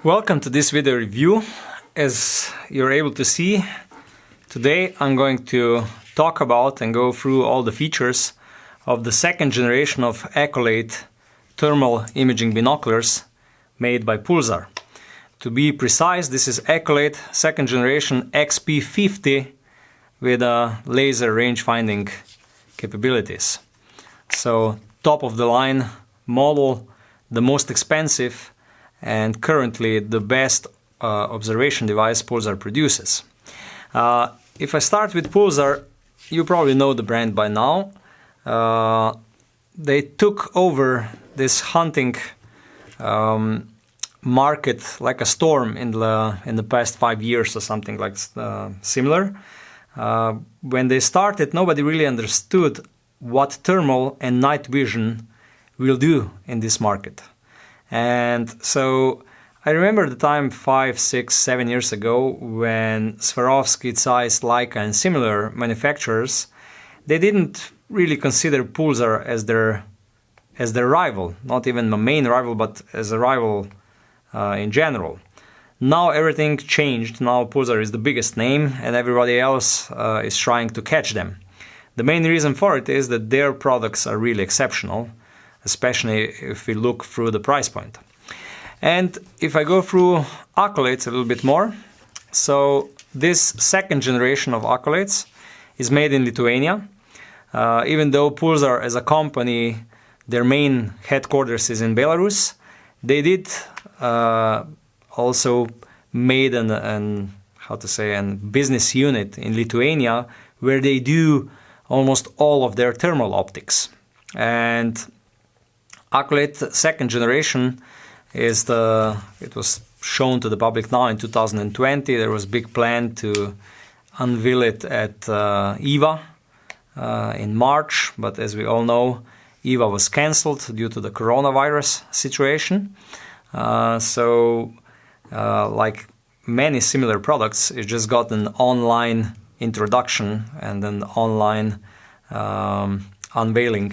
Welcome to this video review. As you're able to see, today I'm going to talk about and go through all the features of the second generation of Accolade thermal imaging binoculars made by Pulsar. To be precise, this is Accolade second generation XP50 with laser range finding capabilities. So top of the line model, the most expensive and currently the best observation device Pulsar produces. If I start with Pulsar, you probably know the brand by now. They took over this hunting market like a storm in the past 5 years or something like similar. When they started, nobody really understood what thermal and night vision will do in this market. And so I remember the time 5, 6, 7 years ago when Swarovski, Zeiss, Leica and similar manufacturers, they didn't really consider Pulsar as their rival, not even the main rival, but as a rival in general. Now everything changed. Now Pulsar is the biggest name and everybody else is trying to catch them. The main reason for it is that their products are really exceptional, especially if we look through the price point. And if I go through Accolades a little bit more, so this second generation of Accolades is made in Lithuania. Even though Pulsar as a company, their main headquarters is in Belarus, they did also made an business unit in Lithuania where they do almost all of their thermal optics. And Accolade second generation it was shown to the public now in 2020. There was a big plan to unveil it at EVA in March, but as we all know, EVA was cancelled due to the coronavirus situation. Like many similar products, it just got an online introduction and an online unveiling,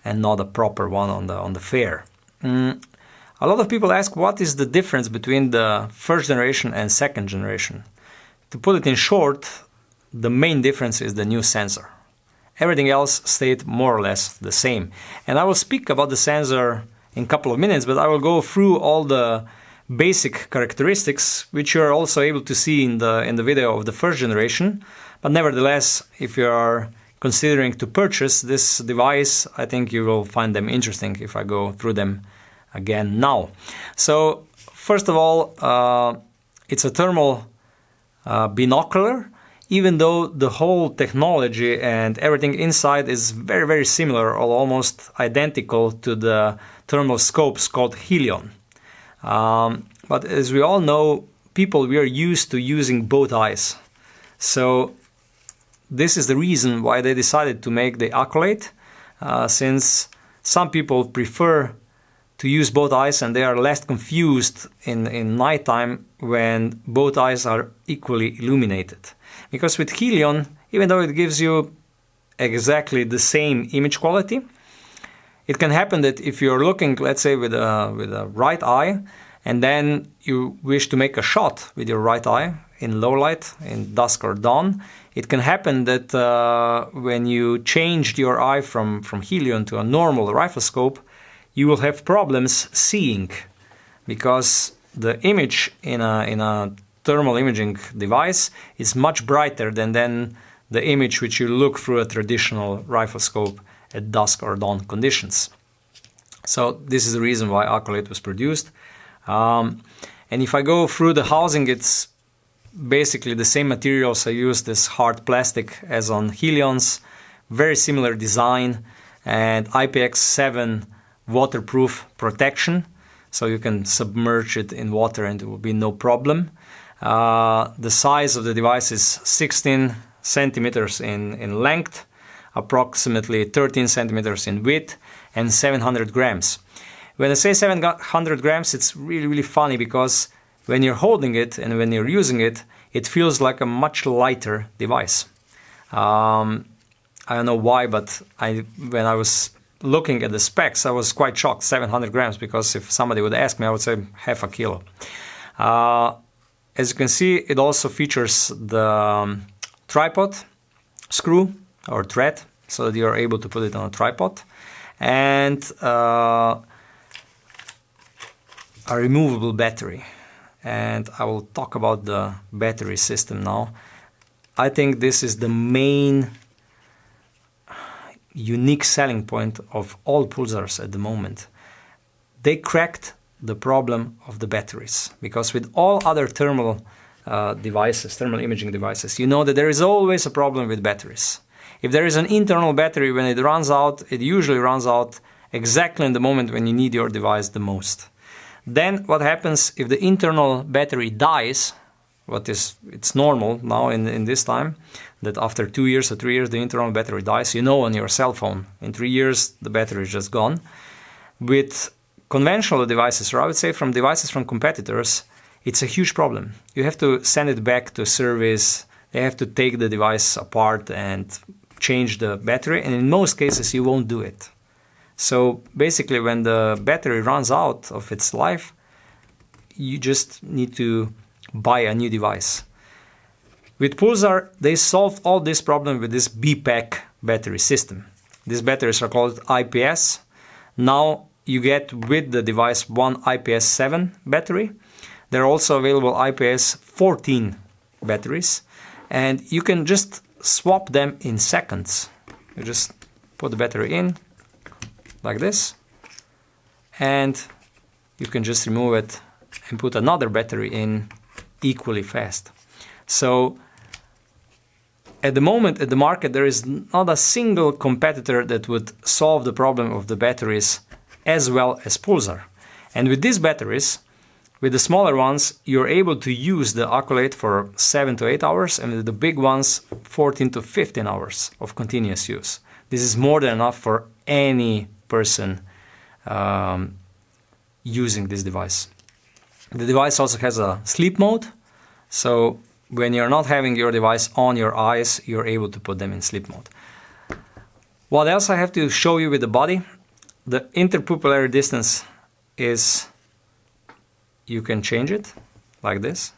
and not a proper one on the fair. A lot of people ask what is the difference between the first generation and second generation. To put it in short, the main difference is the new sensor. Everything else stayed more or less the same. And I will speak about the sensor in a couple of minutes, but I will go through all the basic characteristics which you are also able to see in the video of the first generation. But nevertheless, if you are considering to purchase this device, I think you will find them interesting if I go through them again now. So first of all, it's a thermal binocular, even though the whole technology and everything inside is very, very similar or almost identical to the thermal scopes called Helion. But as we all know, we are used to using both eyes. So this is the reason why they decided to make the Accolade, since some people prefer to use both eyes and they are less confused in nighttime when both eyes are equally illuminated. Because with Helion, even though it gives you exactly the same image quality, it can happen that if you're looking, let's say, with a right eye, and then you wish to make a shot with your right eye in low light, in dusk or dawn, it can happen that when you changed your eye from Helion to a normal rifle scope, you will have problems seeing, because the image in a thermal imaging device is much brighter than the image which you look through a traditional rifle scope at dusk or dawn conditions. So this is the reason why Accolade was produced. And if I go through the housing, it's basically the same materials. I used this hard plastic as on Helion's, very similar design, and IPX7 waterproof protection, so you can submerge it in water and it will be no problem. The size of the device is 16 centimeters in length, approximately 13 centimeters in width, and 700 grams. When I say 700 grams, it's really, really funny, because when you're holding it and when you're using it, it feels like a much lighter device. I don't know why, but when I was looking at the specs, I was quite shocked, 700 grams, because if somebody would ask me, I would say half a kilo. As you can see, it also features the tripod screw or thread, so that you are able to put it on a tripod, and a removable battery. And I will talk about the battery system now. I think this is the main unique selling point of all Pulsars at the moment. They cracked the problem of the batteries, because with all other thermal devices, thermal imaging devices, you know that there is always a problem with batteries. If there is an internal battery, when it runs out, it usually runs out exactly in the moment when you need your device the most. Then what happens if the internal battery dies? It's normal now in this time, that after 2 years or 3 years the internal battery dies. You know, on your cell phone, in 3 years the battery is just gone. With conventional devices, or I would say from devices from competitors, it's a huge problem. You have to send it back to service, they have to take the device apart and change the battery, and in most cases you won't do it. So basically, when the battery runs out of its life, you just need to buy a new device. With Pulsar, they solved all this problem with this BPAC battery system. These batteries are called IPS. Now you get with the device one IPS 7 battery. There are also available IPS 14 batteries, and you can just swap them in seconds. You just put the battery in like this, and you can just remove it and put another battery in equally fast. So at the moment at the market, there is not a single competitor that would solve the problem of the batteries as well as Pulsar. And with these batteries, with the smaller ones, you're able to use the Accolade for 7 to 8 hours, and with the big ones, 14 to 15 hours of continuous use. This is more than enough for any person using this device. The device also has a sleep mode, so when you're not having your device on your eyes, you're able to put them in sleep mode. What else I have to show you with the body? The interpupillary distance is, you can change it like this.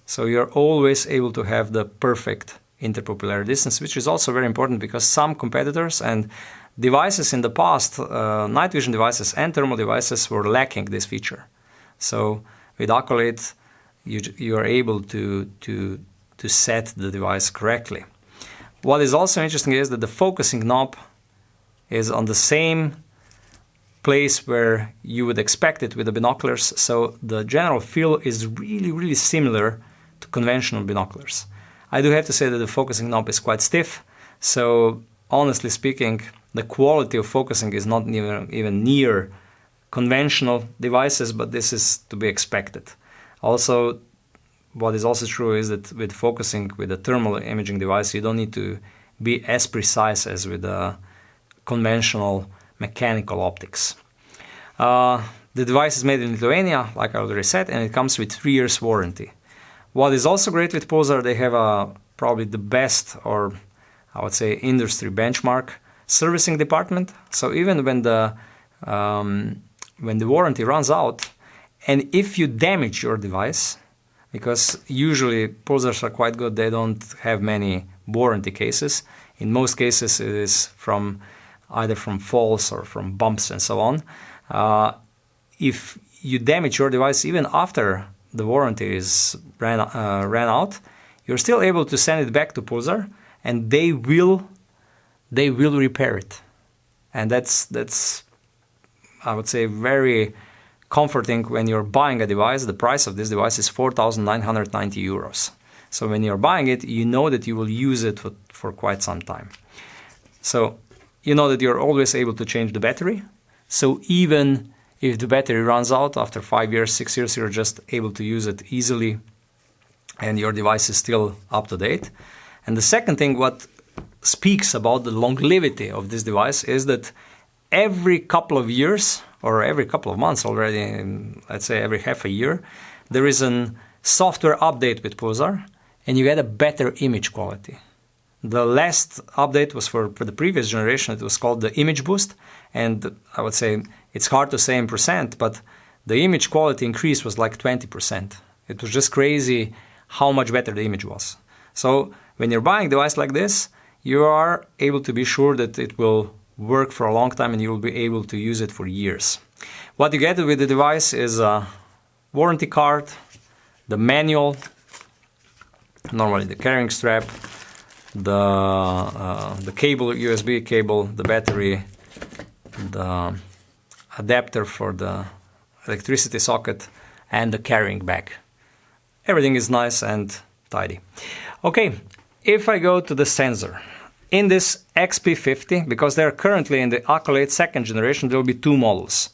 So you're always able to have the perfect interpupillary distance, which is also very important because some competitors and devices in the past, night vision devices and thermal devices, were lacking this feature. So with Accolade, you are able to set the device correctly. What is also interesting is that the focusing knob is on the same place where you would expect it with the binoculars, so the general feel is really similar to conventional binoculars. I do have to say that the focusing knob is quite stiff, so honestly speaking, the quality of focusing is not even near conventional devices, but this is to be expected. Also, what is also true is that with focusing with a thermal imaging device, you don't need to be as precise as with a conventional mechanical optics. The device is made in Lithuania, like I already said, and it comes with 3 years warranty. What is also great with Pulsar, they have probably the best, or I would say industry benchmark, servicing department. So even when the warranty runs out, and if you damage your device, because usually Pulsars are quite good, they don't have many warranty cases. In most cases it is either from falls or from bumps and so on. If you damage your device even after the warranty is ran out, you're still able to send it back to Pulsar, and they will repair it. And that's I would say very comforting when you're buying a device. The price of this device is 4,990 euros. So when you're buying it, you know that you will use it for quite some time. So you know that you're always able to change the battery. So even if the battery runs out after 5 years, 6 years, you're just able to use it easily and your device is still up to date. And the second thing what speaks about the longevity of this device is that every couple of years, or every couple of months already, let's say every half a year, there is a software update with Pulsar, and you get a better image quality. The last update was for the previous generation. It was called the image boost, and I would say it's hard to say in percent, but the image quality increase was like 20%. It was just crazy how much better the image was. So when you're buying a device like this, you are able to be sure that it will work for a long time and you will be able to use it for years. What you get with the device is a warranty card, the manual, normally the carrying strap, the cable, USB cable, the battery, the adapter for the electricity socket, and the carrying bag. Everything is nice and tidy. Okay, if I go to the sensor, in this XP50, because they're currently in the Accolade 2nd generation, there will be two models.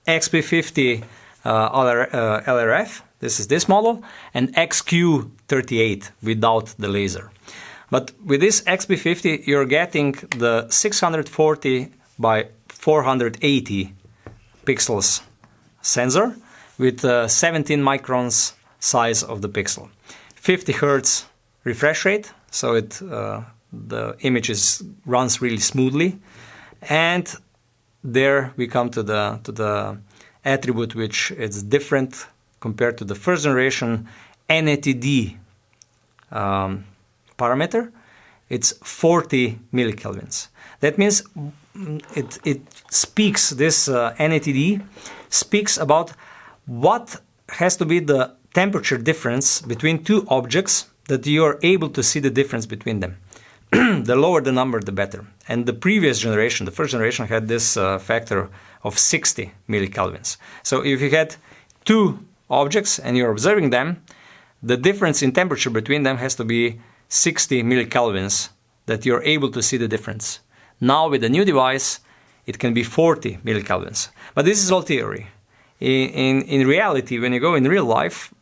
XP50 LRF, this is this model, and XQ38 without the laser. But with this XP50, you're getting the 640 by 480 pixels sensor with 17 microns size of the pixel. 50 Hertz refresh rate, so the image runs really smoothly. And there we come to the attribute which is different compared to the first generation NATD parameter. It's 40 millikelvins. That means it speaks, this NATD speaks about what has to be the temperature difference between two objects that you are able to see the difference between them. The lower the number, the better. And the previous generation, the first generation, had this factor of 60 millikelvins. So if you had two objects and you're observing them, the difference in temperature between them has to be 60 millikelvins that you're able to see the difference. Now with the new device, it can be 40 millikelvins. But this is all theory. In reality, when you go in real life,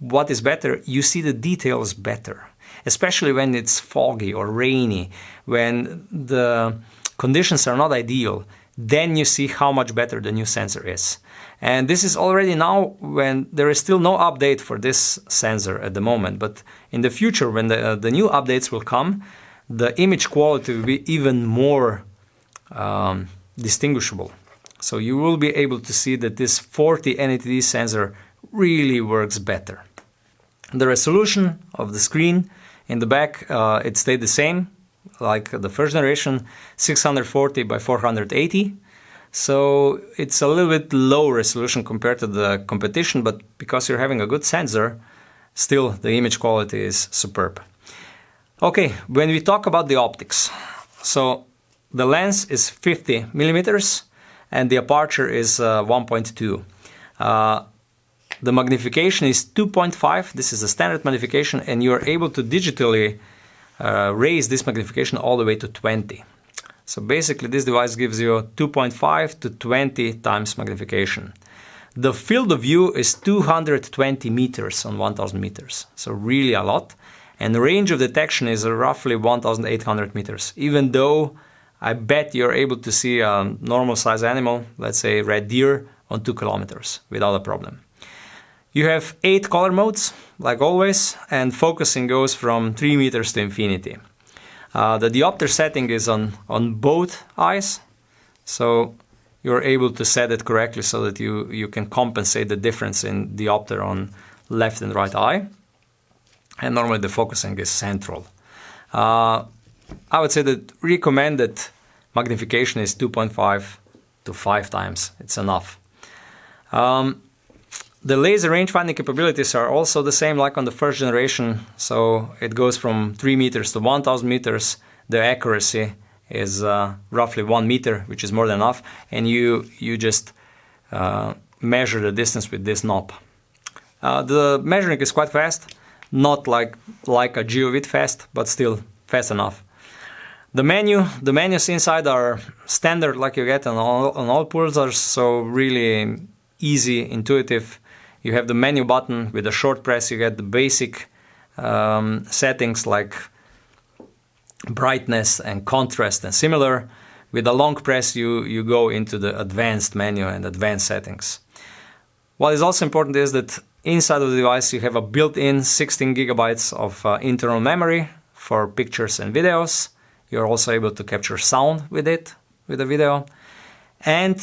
what is better? You see the details better, especially when it's foggy or rainy, when the conditions are not ideal. Then you see how much better the new sensor is. And this is already now when there is still no update for this sensor at the moment. But in the future, when the new updates will come, the image quality will be even more distinguishable. So you will be able to see that this 40 NATD sensor really works better. The resolution of the screen in the back, it stayed the same, like the first generation, 640 by 480. So it's a little bit low resolution compared to the competition, but because you're having a good sensor, still the image quality is superb. Okay, when we talk about the optics, so the lens is 50 millimeters and the aperture is 1.2. The magnification is 2.5. This is a standard magnification, and you're able to digitally raise this magnification all the way to 20. So basically this device gives you 2.5 to 20 times magnification. The field of view is 220 meters on 1000 meters, so really a lot. And the range of detection is roughly 1800 meters, even though I bet you're able to see a normal size animal, let's say red deer, on 2 kilometers without a problem. You have 8 color modes, like always, and focusing goes from 3 meters to infinity. The diopter setting is on both eyes, so you're able to set it correctly so that you can compensate the difference in diopter on left and right eye. And normally the focusing is central. I would say that recommended magnification is 2.5 to 5 times. It's enough. The laser rangefinding capabilities are also the same like on the first generation. So it goes from 3 meters to 1000 meters. The accuracy is roughly 1 meter, which is more than enough. And you just measure the distance with this knob. The measuring is quite fast. Not like a GeoVid fast, but still fast enough. The menus inside are standard like you get on all Pulsars, so really easy, intuitive. You have the menu button with a short press. You get the basic settings like brightness and contrast and similar. With a long press you go into the advanced menu and advanced settings. What is also important is that inside of the device you have a built-in 16 gigabytes of internal memory, for pictures and videos. You're also able to capture sound with it, with the video. And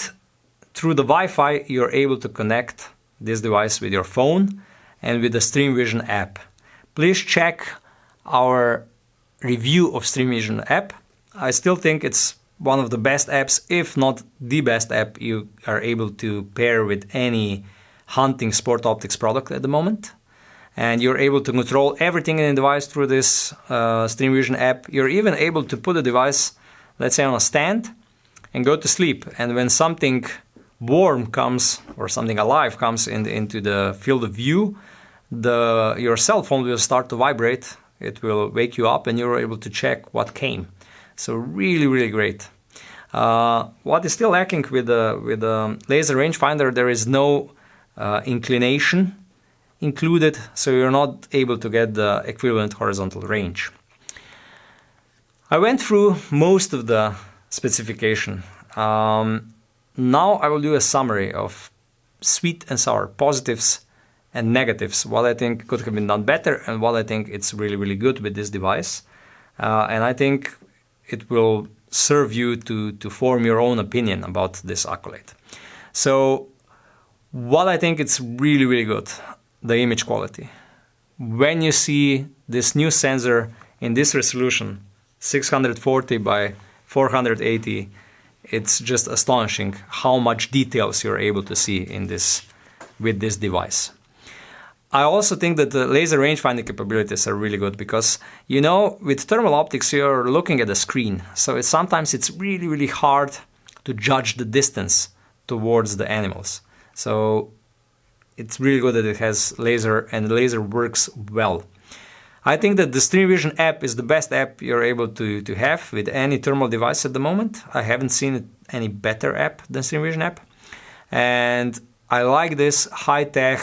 through the Wi-Fi, you're able to connect this device with your phone and with the Stream Vision app. Please check our review of Stream Vision app. I still think it's one of the best apps, if not the best app you are able to pair with any hunting sport optics product at the moment. And you're able to control everything in the device through this Stream Vision app. You're even able to put the device, let's say, on a stand and go to sleep. And when something warm comes or something alive comes into the field of view, your cell phone will start to vibrate. It will wake you up and you're able to check what came. So really, really great. What is still lacking with the laser rangefinder, there is no inclination included, so you're not able to get the equivalent horizontal range. I went through most of the specification. Now I will do a summary of sweet and sour, positives and negatives, what I think could have been done better and what I think it's really, really good with this device. And I think it will serve you to form your own opinion about this Accolade. So what I think it's really, really good, the image quality. When you see this new sensor in this resolution, 640 by 480, it's just astonishing how much details you're able to see in this with this device. I also think that the laser rangefinding capabilities are really good because, you know, with thermal optics, you're looking at the screen. So sometimes it's really, really hard to judge the distance towards the animals. So it's really good that it has laser and the laser works well. I think that the Stream Vision app is the best app you're able to have with any thermal device at the moment. I haven't seen any better app than Stream Vision app. And I like this high-tech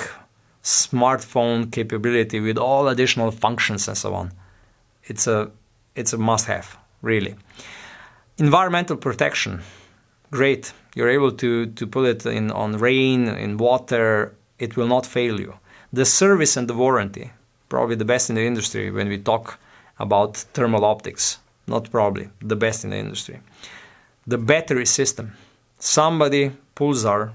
smartphone capability with all additional functions and so on. It's a must-have, really. Environmental protection, great. You're able to put it on rain, in water. It will not fail you. The service and the warranty, probably the best in the industry when we talk about thermal optics. Not probably, the best in the industry. The battery system. Somebody, Pulsar,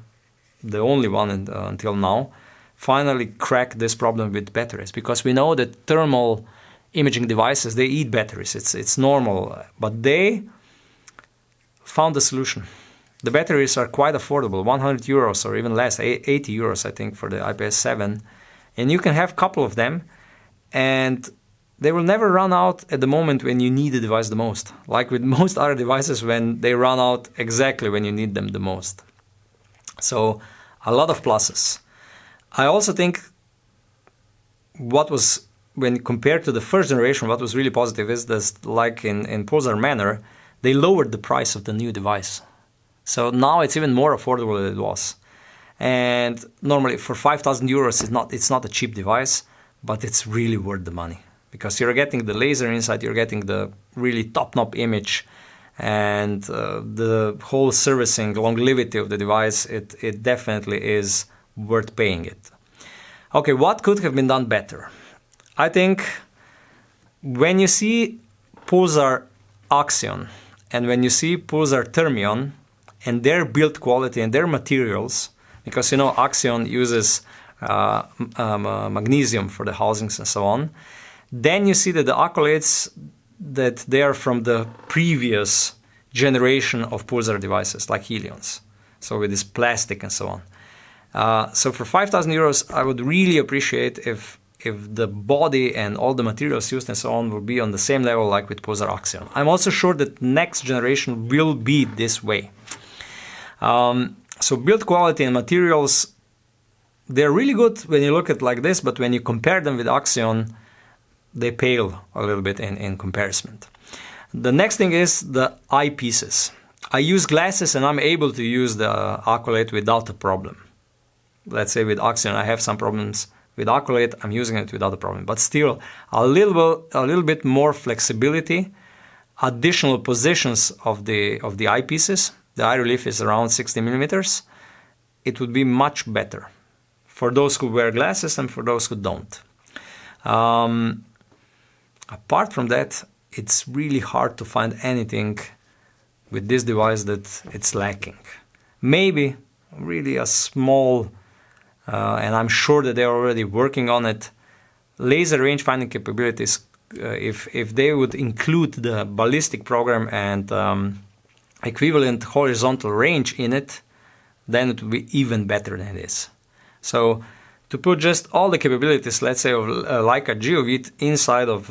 the only one until now, finally cracked this problem with batteries, because we know that thermal imaging devices, they eat batteries. It's normal, but they found a solution. The batteries are quite affordable, 100 euros or even less, 80 euros I think for the IPS-7. And you can have a couple of them and they will never run out at the moment when you need the device the most. Like with most other devices, when they run out exactly when you need them the most. So a lot of pluses. I also think when compared to the first generation, what was really positive is that, like in Pulsar manner, they lowered the price of the new device. So now it's even more affordable than it was. And normally for 5,000 euros, it's not a cheap device, but it's really worth the money. Because you're getting the laser inside, you're getting the really top-notch image, and the whole servicing longevity of the device, it definitely is worth paying it. Okay, what could have been done better? I think when you see Pulsar Axion and when you see Pulsar Thermion and their build quality and their materials, because you know Axion uses magnesium for the housings and so on, then you see that the Accolades, that they are from the previous generation of Pulsar devices like Helions, so with this plastic and so on. So for 5,000 euros, I would really appreciate if the body and all the materials used and so on will be on the same level like with Pulsar Axion. I'm also sure that next generation will be this way. So build quality and materials, they're really good when you look at it like this, but when you compare them with Axion, they pale a little bit in comparison. The next thing is the eyepieces. I use glasses and I'm able to use the Accolade without a problem. Let's say with Axion I have some problems. With Accolade I'm using it without a problem. But still a little bit more flexibility, additional positions of the eyepieces. The eye relief is around 60 millimeters. It would be much better for those who wear glasses and for those who don't. Apart from that, it's really hard to find anything with this device that it's lacking. Maybe really a small, and I'm sure that they're already working on it, laser range finding capabilities. If they would include the ballistic program and equivalent horizontal range in it, then it would be even better than this. So to put just all the capabilities, let's say, of Leica GeoVid inside of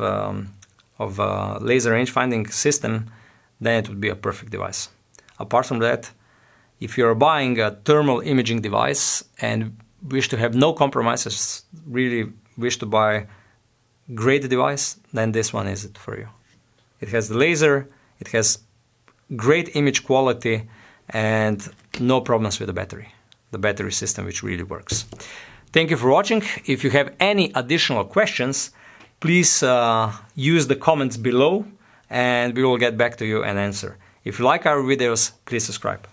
a laser range finding system, then it would be a perfect device. Apart from that, if you're buying a thermal imaging device and wish to have no compromises, really wish to buy great device, then this one is it for you. It has the laser, it has great image quality, and no problems with the battery system, which really works. Thank you for watching. If you have any additional questions, please use the comments below and we will get back to you and answer. If you like our videos, please subscribe.